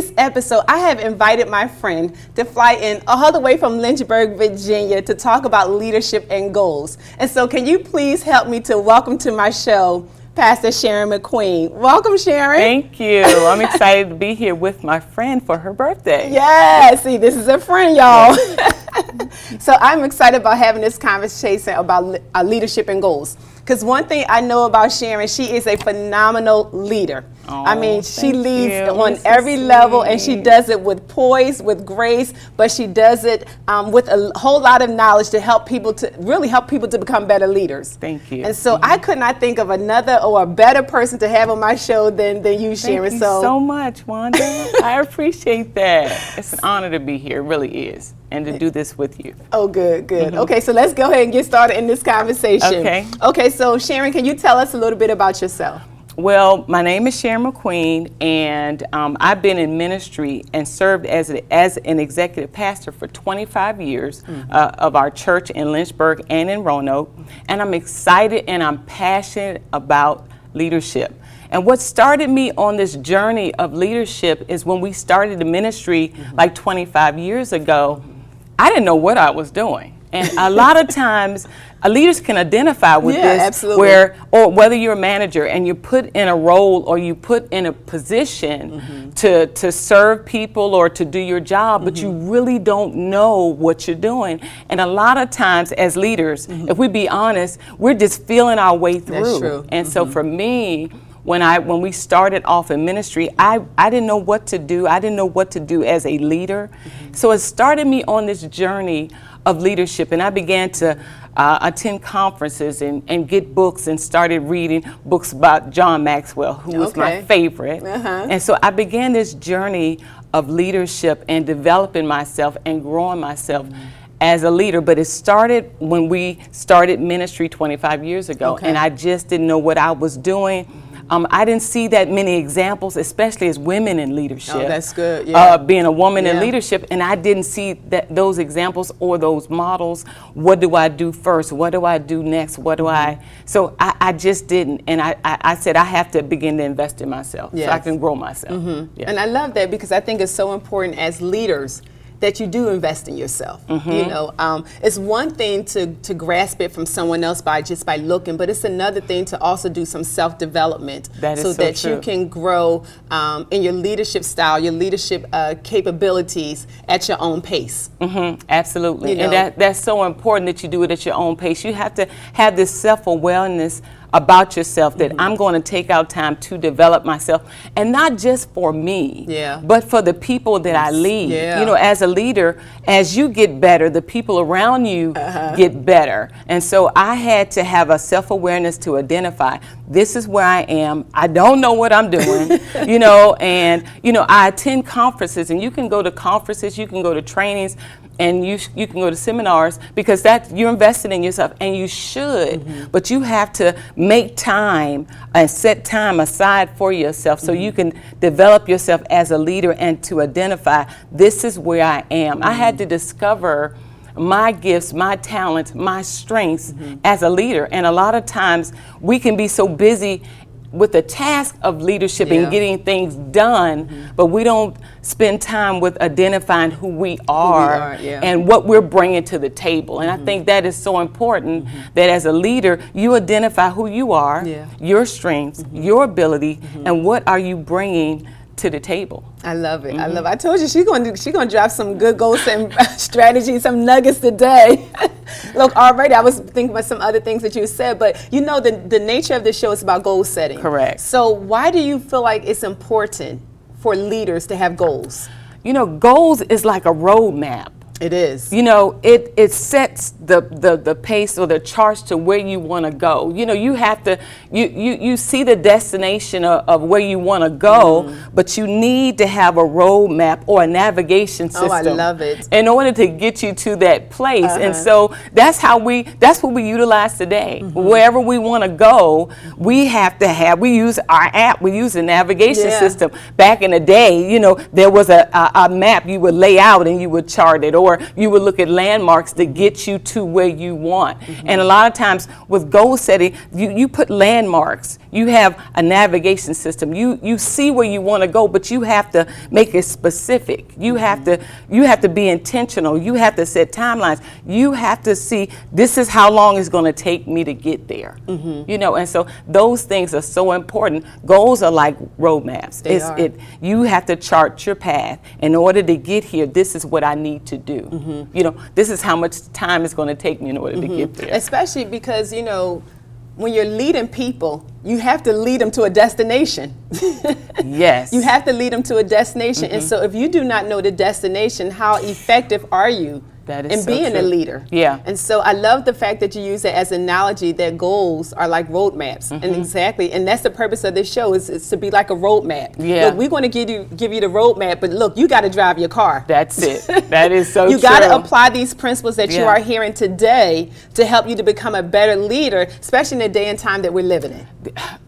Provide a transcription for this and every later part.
today's episode, I have invited my friend to fly in all the way from Lynchburg, Virginia to talk about leadership and goals. And so can you please help me to welcome to my show Pastor Sharon McQueen. Welcome, Sharon. Thank you. I'm excited to be here with my friend for her birthday. Yeah, see, this is a friend, y'all. So I'm excited about having this conversation about leadership and goals. Because one thing I know about Sharon, she is a phenomenal leader. Oh, I mean, she leads on so every level, and she does it with poise, with grace, but she does it with a whole lot of knowledge to help people to really help people to become better leaders. Thank you. And so I could not think of another or a better person to have on my show than you, Sharon. Thank you so much, Wanda. I appreciate that. It's an honor to be here. It really is. And to do this with you. Oh, good, good. Okay, so let's go ahead and get started in this conversation. Okay, so Sharon, can you tell us a little bit about yourself? Well, my name is Sharon McQueen, and I've been in ministry and served as an executive pastor for 25 years of our church in Lynchburg and in Roanoke. And I'm excited and I'm passionate about leadership. And what started me on this journey of leadership is when we started the ministry like 25 years ago, I didn't know what I was doing. And a lot of times, leaders can identify with this, absolutely. or whether you're a manager and you're put in a role or you put in a position to serve people or to do your job, but you really don't know what you're doing. And a lot of times as leaders, if we be honest, we're just feeling our way through. That's true. And so for me, when we started off in ministry, I didn't know what to do. I didn't know what to do as a leader. So it started me on this journey of leadership, and I began to attend conferences and get books and started reading books about John Maxwell, who was my favorite. And so I began this journey of leadership and developing myself and growing myself as a leader. But it started when we started ministry 25 years ago, and I just didn't know what I was doing. I didn't see that many examples, especially as women in leadership. Oh, that's good. Yeah. Being a woman in leadership, and I didn't see those examples or those models. What do I do first? What do I do next? What do I? So I just didn't, and I said I have to begin to invest in myself so I can grow myself. And I love that because I think it's so important as leaders that you do invest in yourself. You know, it's one thing to grasp it from someone else by looking, but it's another thing to also do some self-development so that you can grow in your leadership style, your leadership capabilities at your own pace. Absolutely, You know? and that's so important that you do it at your own pace. You have to have this self-awareness about yourself that I'm going to take out time to develop myself, and not just for me, but for the people that I lead. You know, as a leader, as you get better, the people around you get better. And so I had to have a self-awareness to identify, this is where I am. I don't know what I'm doing, you know, and, you know, I attend conferences, and you can go to conferences, you can go to trainings, and you can go to seminars, because you're invested in yourself, and you should, but you have to make time and set time aside for yourself so you can develop yourself as a leader and to identify, this is where I am. I had to discover my gifts, my talents, my strengths as a leader. And a lot of times we can be so busy with the task of leadership and getting things done, but we don't spend time with identifying who we are, and what we're bringing to the table. And I think that is so important, that as a leader, you identify who you are, your strengths, your ability, and what are you bringing to the table. I love it. I love it. I told you she's gonna drop some good goals and strategies, some nuggets today. Look, already I was thinking about some other things that you said, but you know the nature of this show is about goal setting. Correct. So why do you feel like it's important for leaders to have goals? You know, goals is like a roadmap. It is. You know, it sets the pace or the charts to where you want to go. You know, you have to, you see the destination of where you want to go, but you need to have a roadmap or a navigation system. Oh, I love it. In order to get you to that place. And so that's what we utilize today. Wherever we want to go, we use our app, we use a navigation system. Back in the day, you know, there was a map you would lay out and you would chart it, or or you would look at landmarks to get you to where you want. And a lot of times with goal setting, you put landmarks. You have a navigation system. You see where you want to go, but you have to make it specific. You have to be intentional. You have to set timelines. You have to see, this is how long it's going to take me to get there. You know, and so those things are so important. Goals are like roadmaps. You have to chart your path. In order to get here, this is what I need to do. You know, this is how much time it's going to take me in order to get there. Especially because, you know, when you're leading people, you have to lead them to a destination. Yes. You have to lead them to a destination. And so if you do not know the destination, how effective are you in being a leader? Yeah. And so I love the fact that you use it as an analogy that goals are like roadmaps. And exactly, and that's the purpose of this show is to be like a roadmap. Yeah. Look, we're going to give you the roadmap, but look, you got to drive your car. That's it. That is so You true. got to apply these principles that you are hearing today to help you to become a better leader, especially in the day and time that we're living in.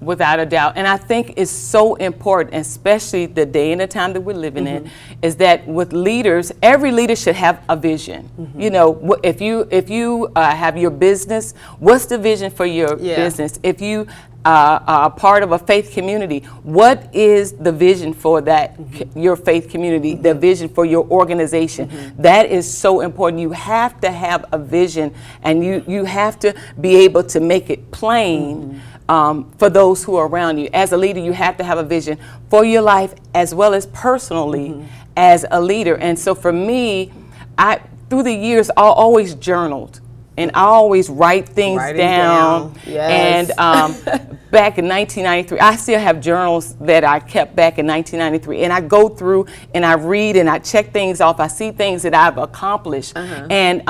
Without a doubt. And I think it's so important, especially the day and the time that we're living in, is that with leaders, every leader should have a vision. You know, if you have your business, what's the vision for your business? If you are part of a faith community, what is the vision for that, your faith community, the vision for your organization? That is so important. You have to have a vision, and you have to be able to make it plain for those who are around you. As a leader, you have to have a vision for your life as well as personally as a leader. And so for me, through the years, I always journaled, and I always write things down. Yes. And back in 1993, I still have journals that I kept back in 1993, and I go through and I read and I check things off. I see things that I've accomplished, and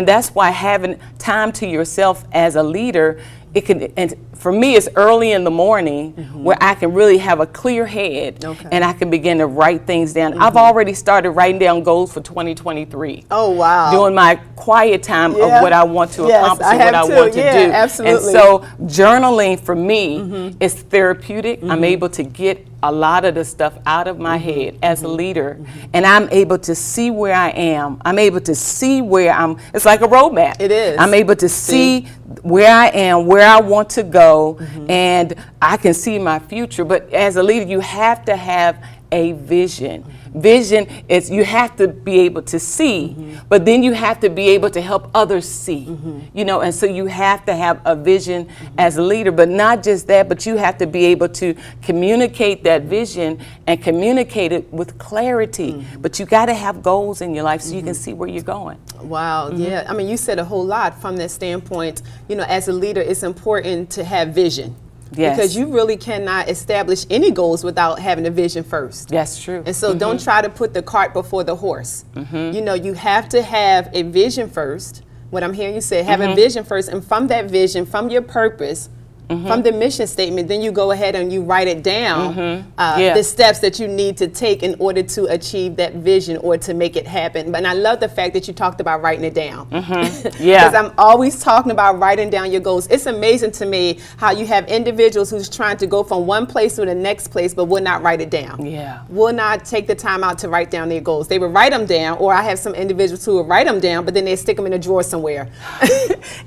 that's why having time to yourself as a leader, and for me, it's early in the morning where I can really have a clear head and I can begin to write things down. I've already started writing down goals for 2023. Oh, wow. Doing my quiet time of what I want to accomplish and what I want to do. Absolutely. And so journaling for me is therapeutic. I'm able to get a lot of the stuff out of my head as a leader, and I'm able to see where I am. I'm able to see where it's like a roadmap. It is. I'm able to see where I am, where I want to go, and I can see my future. But as a leader, you have to have a vision. Vision is you have to be able to see, but then you have to be able to help others see, you know, and so you have to have a vision as a leader, but not just that, but you have to be able to communicate that vision and communicate it with clarity. But you got to have goals in your life so you can see where you're going. Wow, yeah. I mean, you said a whole lot from that standpoint. You know, as a leader, it's important to have vision. Yes. Because you really cannot establish any goals without having a vision first. That's true. And so don't try to put the cart before the horse. You know, you have to have a vision first. What I'm hearing you say, have a vision first, and from that vision, from your purpose, from the mission statement, then you go ahead and you write it down, the steps that you need to take in order to achieve that vision or to make it happen. And I love the fact that you talked about writing it down. Because I'm always talking about writing down your goals. It's amazing to me how you have individuals who's trying to go from one place to the next place, but will not write it down. Will not take the time out to write down their goals. They will write them down, or I have some individuals who will write them down, but then they stick them in a drawer somewhere.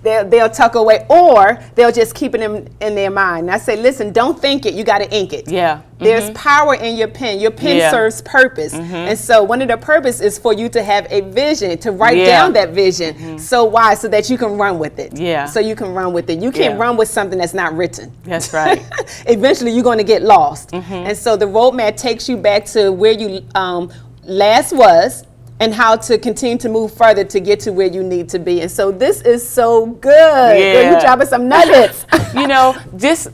They'll tuck away, or they'll just keep them in their mind. And I say, listen, don't think it, you got to ink it. There's power in your pen. Your pen serves purpose. And so one of the purpose is for you to have a vision, to write down that vision. So why? So that you can run with it. So you can run with it. You can't run with something that's not written. That's right. Eventually you're going to get lost. And so the roadmap takes you back to where you last was, and how to continue to move further to get to where you need to be. And so this is so good. Girl, you dropping some nuggets. You know, just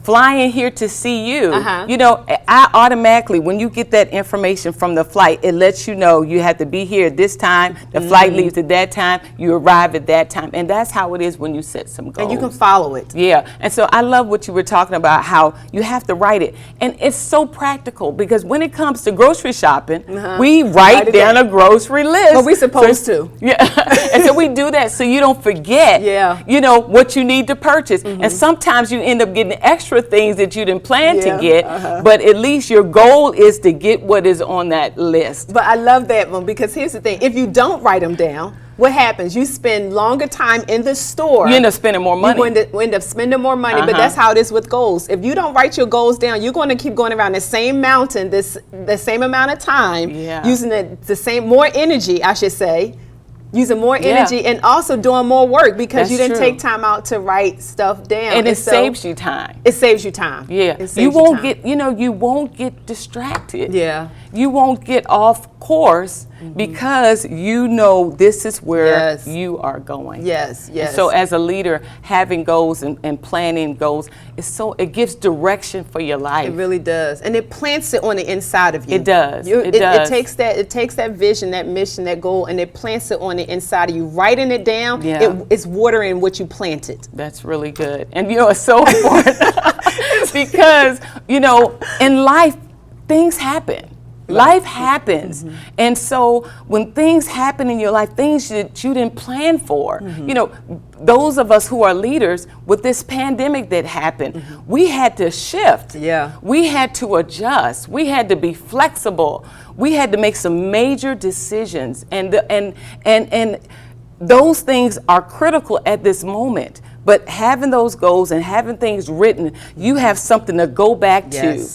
flying here to see you, you know, I automatically, when you get that information from the flight, it lets you know you have to be here at this time, the flight leaves at that time, you arrive at that time. And that's how it is when you set some goals. And you can follow it. And so I love what you were talking about, how you have to write it. And it's so practical, because when it comes to grocery shopping, we write down a grocery list. Well, we're supposed to. And so we do that so you don't forget, you know, what you need to purchase. And sometimes you end up getting extra extra things that you didn't plan to get, but at least your goal is to get what is on that list. But I love that one, because here's the thing. If you don't write them down, what happens? You spend longer time in the store. You end up spending more money. You end up spending more money, but that's how it is with goals. If you don't write your goals down, you're going to keep going around the same mountain the same amount of time, using the same, more energy, I should say, using more energy and also doing more work, because you didn't take time out to write stuff down. And it saves you time. It saves you time. Yeah. You won't get, you won't get distracted. Yeah. You won't get off course because you know this is where you are going. Yes, yes. And so as a leader, having goals and planning goals, it gives direction for your life. It really does. And it plants it on the inside of you. It does. It does. It takes that vision, that mission, that goal, and it plants it on the inside of you. Writing it down, it's watering what you planted. That's really good. And it's so important because, in life, things happen. Life happens. And so when things happen in your life, things that you didn't plan for, those of us who are leaders, with this pandemic that happened, we had to shift. Yeah. We had to adjust. We had to be flexible. We had to make some major decisions. And those things are critical at this moment. But having those goals and having things written, you have something to go back to.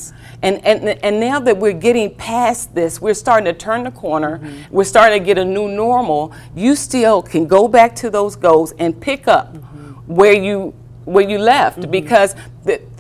And now that we're getting past this, we're starting to turn the corner, we're starting to get a new normal, you still can go back to those goals and pick up where you left, because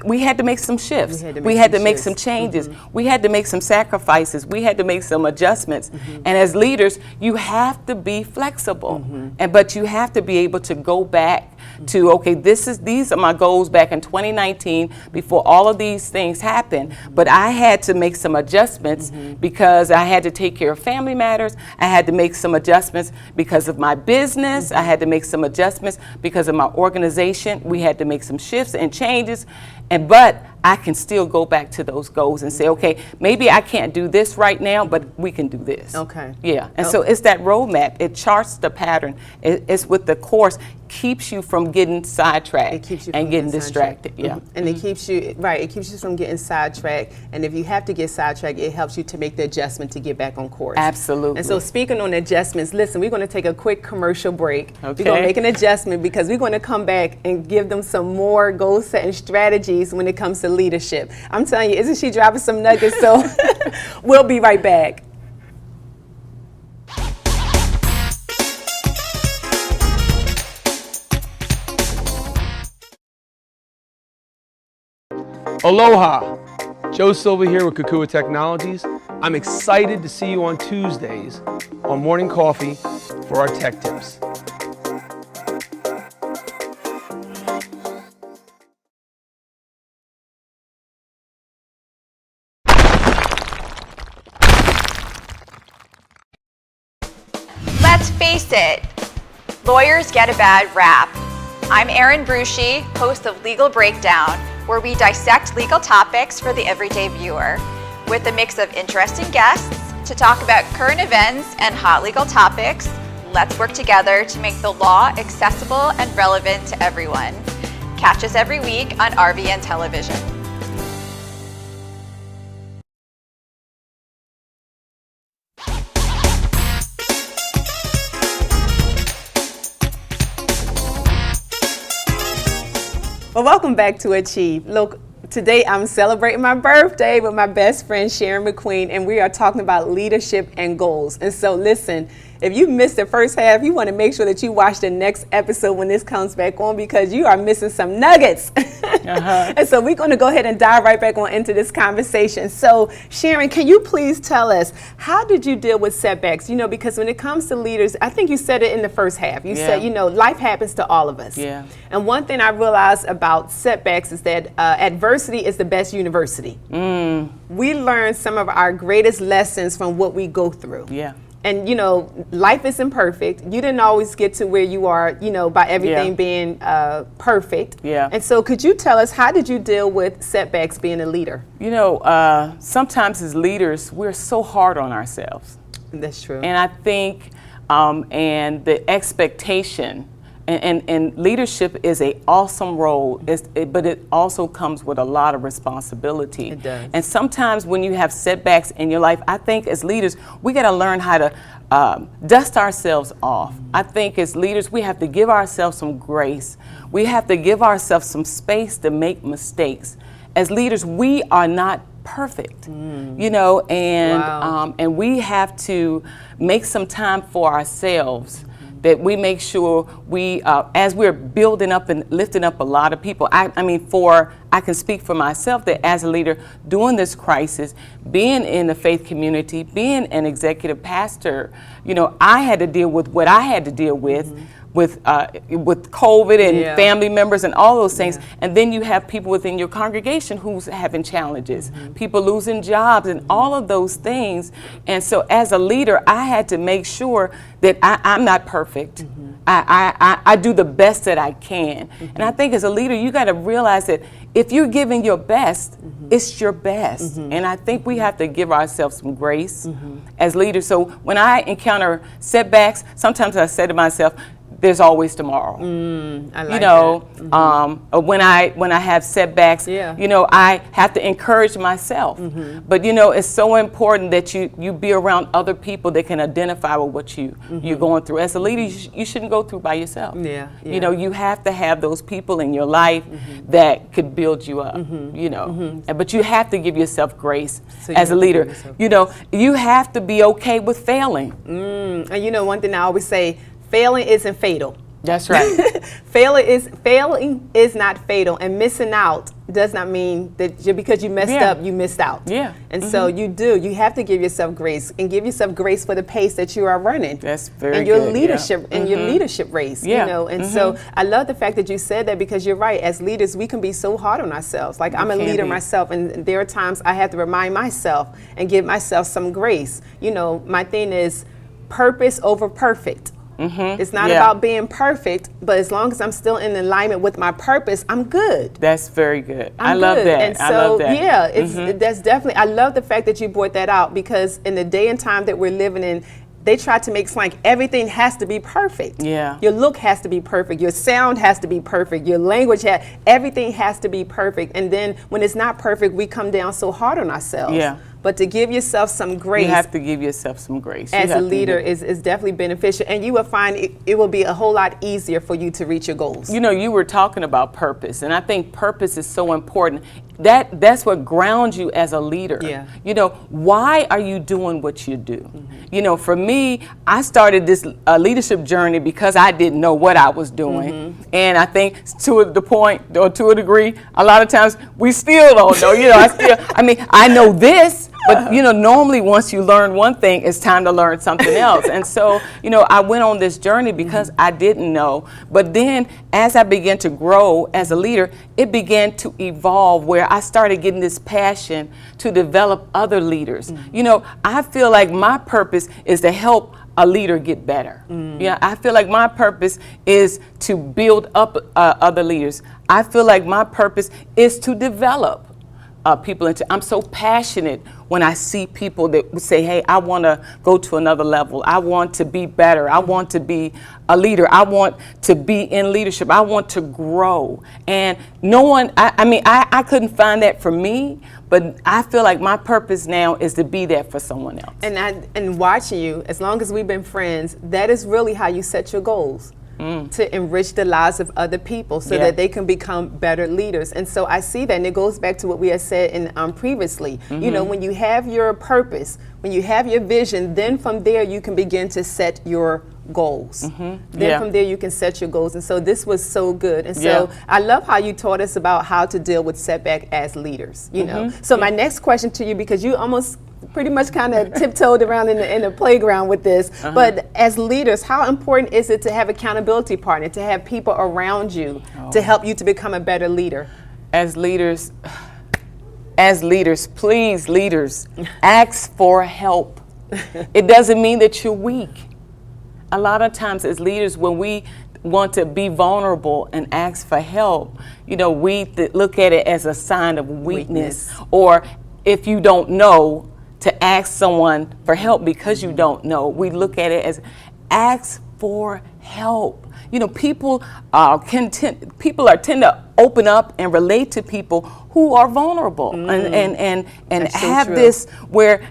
we had to make some shifts. We had to make some changes. We had to make some sacrifices. We had to make some adjustments. And as leaders, you have to be flexible. But you have to be able to go back to, okay, these are my goals back in 2019 before all of these things happened. But I had to make some adjustments because I had to take care of family matters. I had to make some adjustments because of my business. I had to make some adjustments because of my organization. We had to make some shifts and changes. But I can still go back to those goals and say, okay, maybe I can't do this right now, but we can do this. Okay. Yeah. And so it's that roadmap. It charts the pattern. It's with the course, keeps you from getting sidetracked and getting distracted. Yeah. And it keeps you, it keeps you from getting sidetracked. And if you have to get sidetracked, it helps you to make the adjustment to get back on course. Absolutely. And so speaking on adjustments, listen, we're going to take a quick commercial break. Okay. We're going to make an adjustment because we're going to come back and give them some more goal setting strategies when it comes to leadership. I'm telling you, isn't she dropping some nuggets? So we'll be right back. Aloha! Joe Silva here with Kukua Technologies. I'm excited to see you on Tuesdays on Morning Coffee for our tech tips. Let's face it, lawyers get a bad rap. I'm Erin Brucey, host of Legal Breakdown, where we dissect legal topics for the everyday viewer, with a mix of interesting guests to talk about current events and hot legal topics. Let's work together to make the law accessible and relevant to everyone. Catch us every week on RVN Television. Well, welcome back to Achieve. Look, today I'm celebrating my birthday with my best friend, Sharon McQueen, and we are talking about leadership and goals. And so listen, if you missed the first half, you want to make sure that you watch the next episode when this comes back on, because you are missing some nuggets. And so we're going to go ahead and dive right back on into this conversation. So Sharon, can you please tell us, how did you deal with setbacks? Because when it comes to leaders, I think you said it in the first half. You said, life happens to all of us. Yeah. And one thing I realized about setbacks is that adversity is the best university. We learn some of our greatest lessons from what we go through. Yeah. And, life isn't perfect. You didn't always get to where you are, by everything being perfect. Yeah. And so could you tell us, how did you deal with setbacks being a leader? Sometimes as leaders, we're so hard on ourselves. That's true. And I think, and the expectation And leadership is a awesome role, but it also comes with a lot of responsibility. It does. And sometimes when you have setbacks in your life, I think as leaders, we got to learn how to dust ourselves off. I think as leaders, we have to give ourselves some grace. We have to give ourselves some space to make mistakes. As leaders, we are not perfect, you know, and Wow. and we have to make some time for ourselves, that we make sure we, as we're building up and lifting up a lot of people, I can speak for myself that as a leader during this crisis, being in the faith community, being an executive pastor, you know, I had to deal with what I had to deal with COVID and family members and all those things. And then you have people within your congregation who's having challenges, people losing jobs and all of those things. And so as a leader, I had to make sure that I'm not perfect. I do the best that I can. And I think as a leader, you got to realize that if you're giving your best, it's your best. And I think we have to give ourselves some grace as leaders. So when I encounter setbacks, sometimes I say to myself, there's always tomorrow. I like you know, that. when I have setbacks, you know, I have to encourage myself. But you know, it's so important that you be around other people that can identify with what you're going through. As a leader, you shouldn't go through by yourself. You know, you have to have those people in your life that could build you up. You know, but you have to give yourself grace as a leader. You know, you have to be okay with failing. And you know, one thing I always say, failing isn't fatal. That's right. Failing is not fatal, and missing out does not mean that just because you messed up, you missed out. And so you have to give yourself grace, and give yourself grace for the pace that you are running. That's very and your good, leadership and your leadership race. You know, and so I love the fact that you said that, because you're right. As leaders, we can be so hard on ourselves. Like, I'm a leader myself, and there are times I have to remind myself and give myself some grace. You know, my thing is purpose over perfect. It's not about being perfect, but as long as I'm still in alignment with my purpose, I'm good. That's very good. I love that. And so, I love that. yeah, that's definitely, I love the fact that you brought that out, because in the day and time that we're living in, they try to make it like everything has to be perfect. Your look has to be perfect. Your sound has to be perfect. Your language everything has to be perfect. And then when it's not perfect, we come down so hard on ourselves. But to give yourself some grace. You have to give yourself some grace. As a leader is definitely beneficial. And you will find it will be a whole lot easier for you to reach your goals. You know, you were talking about purpose, and I think purpose is so important. That's what grounds you as a leader. You know, why are you doing what you do? You know, for me, I started this leadership journey because I didn't know what I was doing. And I think to the point, or to a degree, a lot of times we still don't know. You know, I know this, but you know, normally once you learn one thing, it's time to learn something else. And so, you know, I went on this journey because I didn't know. But then as I began to grow as a leader, it began to evolve, where I started getting this passion to develop other leaders. You know, I feel like my purpose is to help a leader get better. Yeah, I feel like my purpose is to build up other leaders. I feel like my purpose is to develop people into. I'm so passionate when I see people that say, hey, I want to go to another level. I want to be better. I want to be a leader. I want to be in leadership. I want to grow. And no one, I couldn't find that for me, but I feel like my purpose now is to be that for someone else. And watching you, as long as we've been friends, that is really how you set your goals. To enrich the lives of other people so that they can become better leaders. And so I see that, and it goes back to what we had said in previously. You know, when you have your purpose, when you have your vision, then from there you can begin to set your goals. Then from there you can set your goals. And so this was so good. And so I love how you taught us about how to deal with setback as leaders. You know, so my next question to you, because you almost pretty much kind of tiptoed around in the playground with this, but as leaders, how important is it to have accountability partner, to have people around you to help you to become a better leader? As leaders, please, leaders, ask for help. It doesn't mean that you're weak. A lot of times as leaders, when we want to be vulnerable and ask for help, you know, we look at it as a sign of weakness. Or if you don't know, to ask someone for help because you don't know. We look at it as ask for help. You know, people tend to open up and relate to people who are vulnerable and have this where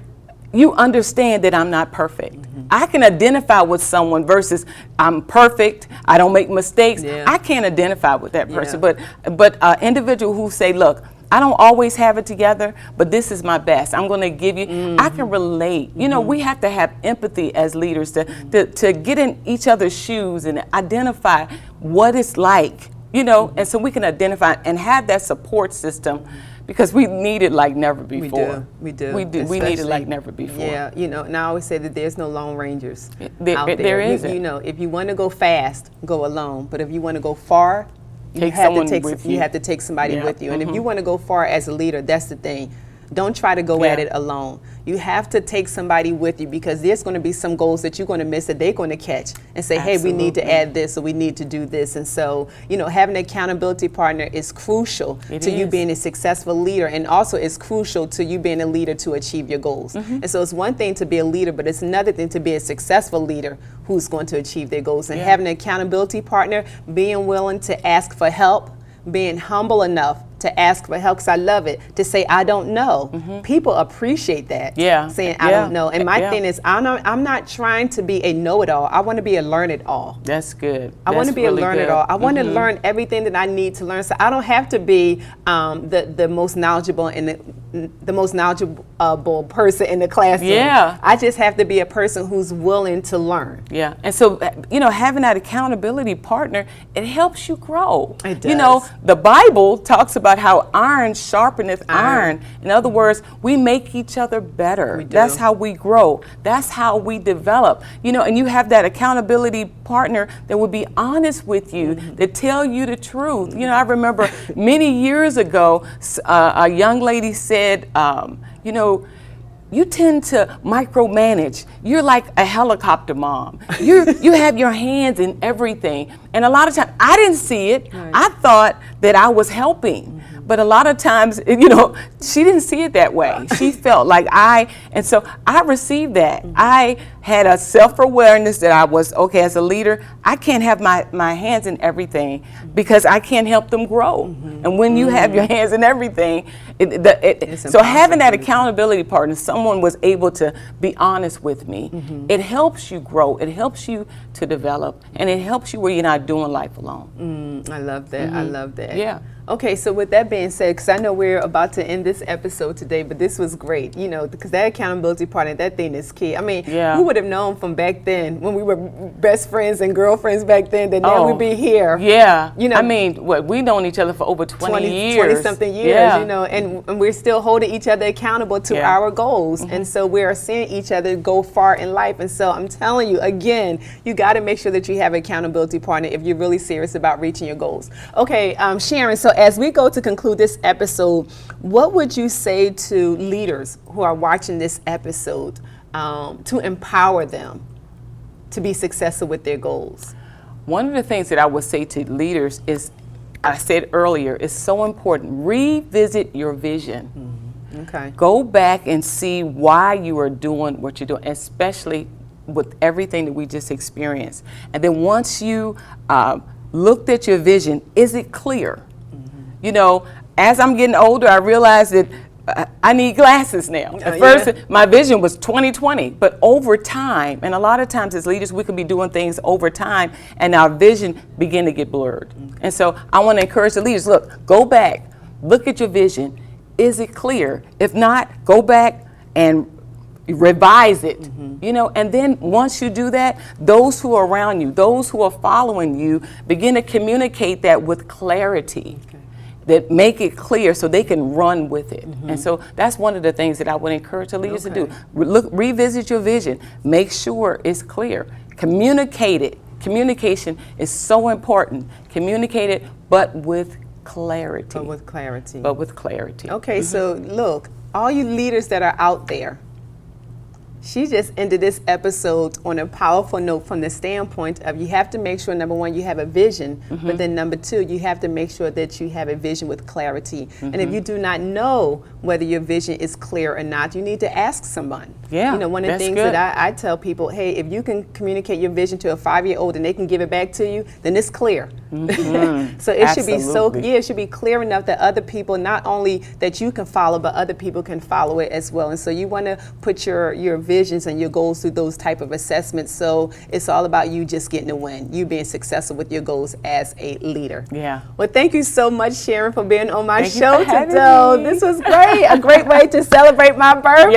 you understand that I'm not perfect. I can identify with someone versus I'm perfect, I don't make mistakes. I can't identify with that person. But individual who say, look, I don't always have it together, but this is my best. I'm going to give you, I can relate. You know, we have to have empathy as leaders to get in each other's shoes and identify what it's like, you know, and so we can identify and have that support system because we need it like never before. We do. We need it like never before. Yeah, you know, and I always say that there's no Lone Rangers out there. There isn't. You know, if you want to go fast, go alone. But if you want to go far, you have to take somebody with you. And if you want to go far as a leader, that's the thing. Don't try to go at it alone. You have to take somebody with you because there's going to be some goals that you're going to miss that they're going to catch and say, hey, we need to add this or we need to do this. And so, you know, having an accountability partner is crucial to you being a successful leader, and also it's crucial to you being a leader to achieve your goals. And so it's one thing to be a leader, but it's another thing to be a successful leader who's going to achieve their goals. And having an accountability partner, being willing to ask for help, being humble enough to ask for help, because I love it, to say, I don't know. People appreciate that, saying, I don't know. And my thing is, I'm not trying to be a know-it-all. I want to be a learn-it-all. That's good. I want to be really a learn-it-all. I want to learn everything that I need to learn. So I don't have to be the most knowledgeable and the most knowledgeable person in the classroom. I just have to be a person who's willing to learn. And so, you know, having that accountability partner, it helps you grow. It does. You know, the Bible talks about how iron sharpeneth iron. In other words, we make each other better. That's how we grow. That's how we develop. You know, and you have that accountability partner that will be honest with you, that tell you the truth. You know, I remember many years ago, a young lady said, you know, you tend to micromanage. You're like a helicopter mom. You have your hands in everything. And a lot of times, I didn't see it. I thought that I was helping. But a lot of times, you know, she didn't see it that way. She felt like and so I received that. I had a self-awareness that I was, okay, as a leader, I can't have my hands in everything because I can't help them grow. And when you have your hands in everything, so having that accountability partner, someone was able to be honest with me, it helps you grow, it helps you to develop, and it helps you where you're not doing life alone. I love that. I love that. Yeah. Okay, so with that being said, because I know we're about to end this episode today, but this was great, you know, because that accountability partner, that thing is key. I mean, who would have known from back then when we were best friends and girlfriends back then that now we'd be here? You know, I mean, we've known each other for over 20 years. 20-something years, you know, and we're still holding each other accountable to our goals. And so we're seeing each other go far in life. And so I'm telling you, again, you got to make sure that you have an accountability partner if you're really serious about reaching your goals. Okay, Sharon, so as we go to conclude this episode, what would you say to leaders who are watching this episode to empower them to be successful with their goals? One of the things that I would say to leaders is, I said earlier, it's so important. Revisit your vision. Okay. Go back and see why you are doing what you're doing, especially with everything that we just experienced. And then once you looked at your vision, is it clear? You know, as I'm getting older, I realize that I need glasses now. At first, my vision was 20/20, but over time, and a lot of times as leaders, we can be doing things over time, and our vision begin to get blurred. And so I want to encourage the leaders, look, go back, look at your vision. Is it clear? If not, go back and revise it, you know, and then once you do that, those who are around you, those who are following you, begin to communicate that with clarity. That make it clear so they can run with it. And so that's one of the things that I would encourage the leaders to do. Revisit your vision. Make sure it's clear. Communicate it. Communication is so important. Communicate it, but with clarity. But with clarity. Okay, so look, all you leaders that are out there, She just ended this episode on a powerful note from the standpoint of you have to make sure, number one, you have a vision, but then number two, you have to make sure that you have a vision with clarity. And if you do not know whether your vision is clear or not, you need to ask someone. Yeah, you know, one of the things that I tell people, hey, if you can communicate your vision to a 5-year-old and they can give it back to you, then it's clear. So it should be it should be clear enough that other people, not only that you can follow, but other people can follow it as well. And so you want to put your visions and your goals through those type of assessments. So it's all about you just getting a win, you being successful with your goals as a leader. Yeah. Well, thank you so much, Sharon, for being on my show today. This was great. A great way to celebrate my birthday.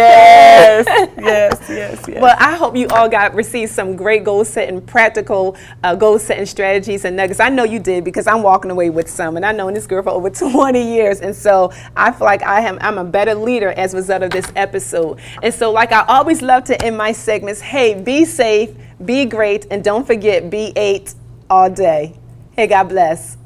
Yes. Well, I hope you all received some great goal setting, practical goal setting strategies and nuggets. I know you did, because I'm walking away with some, and I've known this girl for over 20 years, and so I feel like I'm a better leader as a result of this episode. And so, like I always love to end my segments, hey, be safe, be great, and don't forget, be 8 all day. Hey, God bless.